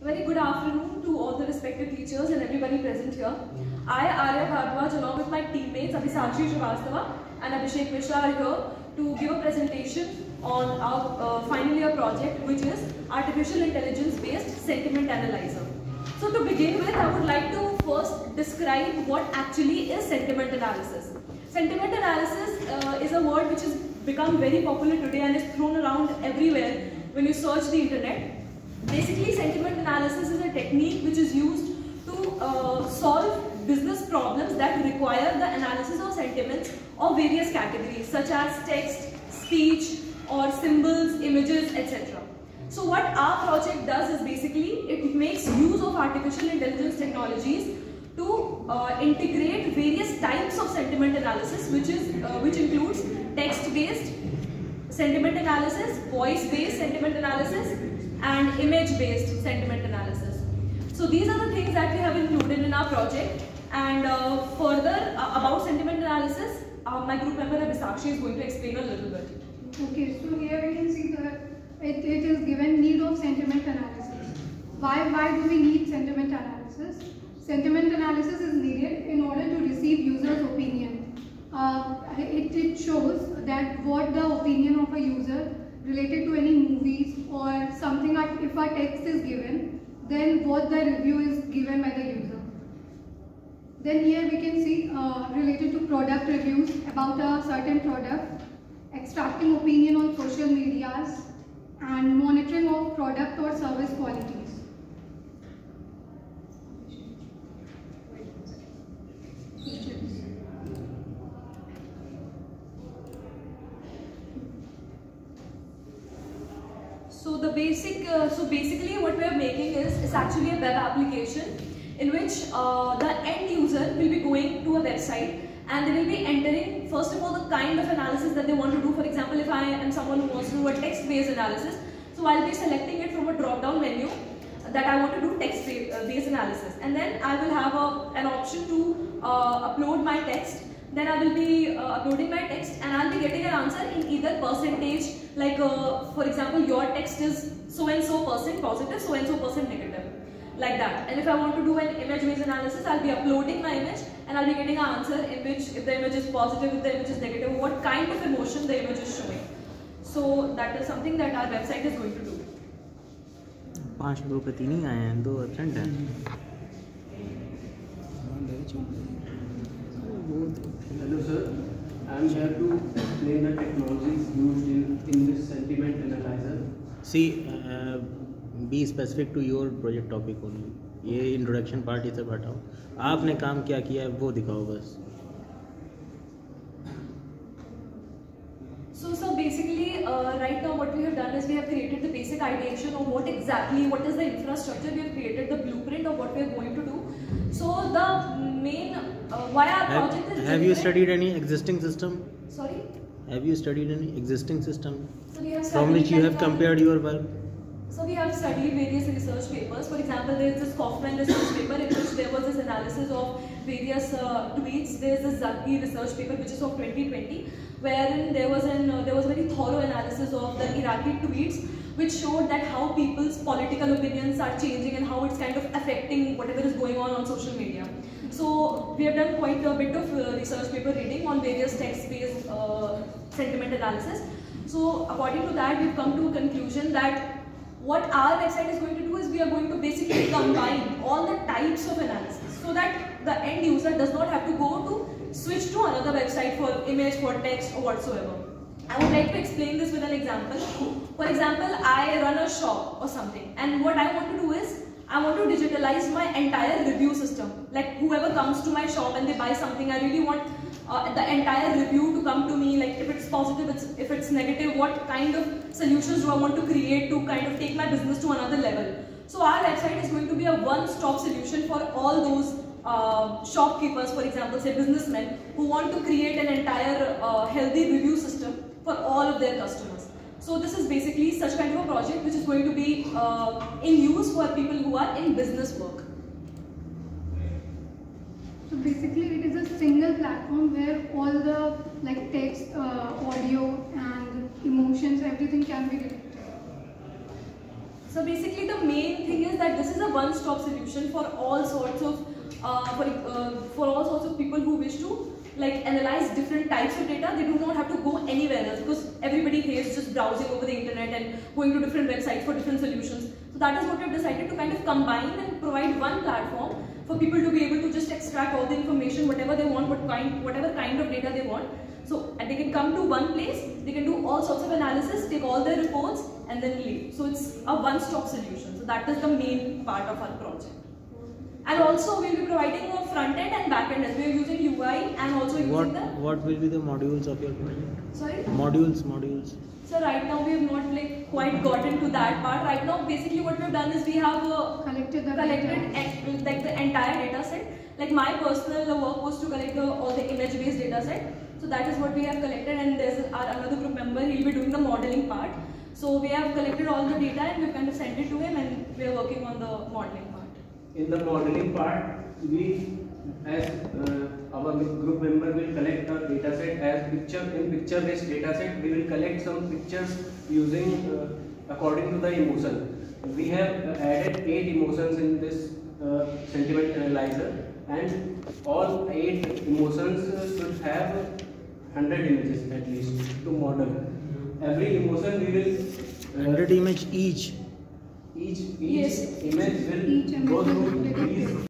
Very good afternoon to all the respected teachers and everybody present here. I, Arya Bhardwaj, along with my teammates Abhisakshi Srivastava and Abhishek Mishra are here to give a presentation on our final year project, which is Artificial Intelligence Based Sentiment Analyzer. So to begin with, I would like to first describe what actually is sentiment analysis. Sentiment analysis is a word which has become very popular today and is thrown around everywhere when you search the internet. Basically, sentiment analysis is a technique which is used to solve business problems that require the analysis of sentiments of various categories such as text, speech, or symbols, images, etc. So what our project does is basically it makes use of artificial intelligence technologies to integrate various types of sentiment analysis, which includes text-based sentiment analysis, voice-based sentiment analysis, and image-based sentiment analysis. So these are the things that we have included in our project. And further about sentiment analysis, my group member Abhisakshi is going to explain a little bit. Okay, so here we can see that it is given need of sentiment analysis. Why do we need sentiment analysis? Sentiment analysis is needed in order to receive user's opinion. It shows that what the opinion of a user related to any movies or something, if a text is given, then what the review is given by the user. Then here we can see related to product reviews about a certain product, extracting opinion on social medias, and monitoring of product or service qualities. So basically what we are making is actually a web application in which the end user will be going to a website and they will be entering first of all the kind of analysis that they want to do. For example, if I am someone who wants to do a text-based analysis, so I'll be selecting it from a drop-down menu that I want to do text-based analysis, and then I will have an option to upload my text. Then I will be uploading my text and I'll be getting an answer in either percentage, like for example, your text is so and so percent positive, so and so percent negative, like that. And if I want to do an image-based analysis, I'll be uploading my image and I'll be getting an answer in which if the image is positive, if the image is negative, what kind of emotion the image is showing. So that is something that our website is going to do. 5 2 पे 3 ही आए हैं, 2 absent हैं. Hello sir, I am here to explain the technologies used in this sentiment analyzer. See, be specific to your project topic only. ये introduction part इसे हटाओ. आपने काम क्या किया है वो दिखाओ बस. So basically, right now what we have done is we have created the basic ideation of what is the infrastructure. We have created the blueprint of what we are going to do. So the main why our project is. Have you studied any existing system? Sorry. Have you studied any existing system So we have from which you have compared your work? So we have studied various research papers. For example, there is this Kaufman research paper in which there was this analysis of various tweets. There is this Zaki research paper which is of 2020, wherein there was a very thorough analysis of the Iraqi tweets, which showed that how people's political opinions are changing and how it's kind of affecting whatever is going on social media. So we have done quite a bit of research paper reading on various text-based sentiment analysis. So according to that, we've come to a conclusion that what our website is going to do is we are going to basically combine all the types of analysis so that the end user does not have to go to switch to another website for image, for text or whatsoever. I would like to explain this with an example. For example, I run a shop or something, and what I want to do is I want to digitalize my entire review system. Like whoever comes to my shop and they buy something, I really want the entire review to come to me, like if it's positive, if it's negative, what kind of solutions do I want to create to kind of take my business to another level. So our website is going to be a one-stop solution for all those shopkeepers, for example, say businessmen, who want to create an entire healthy review system for all of their customers. So this is basically such kind of a project which is going to be in use for people who are in business work. So basically it is a single platform where all the text, audio and emotions, everything can be deleted. So basically the main thing is that this is a one-stop solution for all sorts of for all sorts of people who wish to like analyze different types of data. They do not have to go anywhere else because everybody hates just browsing over the internet and going to different websites for different solutions. So that is what we have decided to kind of combine and provide one platform for people to be able to just extract all the information, whatever they want, whatever kind of data they want. So they can come to one place, they can do all sorts of analysis, take all their reports and then leave. So it's a one-stop solution. So that is the main part of our project. And also we will be providing a front end and back end as we are using UI and also using What will be the modules of your project? Sorry? Modules. So right now we have not like quite gotten to that part. Right now basically what we have done is we have collected like the entire data set. Like my personal work was to collect all the image based data set. So that is what we have collected, and there's another group member, he'll be doing the modeling part. So we have collected all the data and we've kind of sent it to him and we are working on the modeling part. In the modeling part, we as our group member will collect the data set as picture based data set. We will collect some pictures using according to the emotion. We have added 8 emotions in this sentiment analyzer, and all 8 emotions should have 100 images at least to model. Every emotion we will 100 image each. Each Yes. image will Each image go will through be these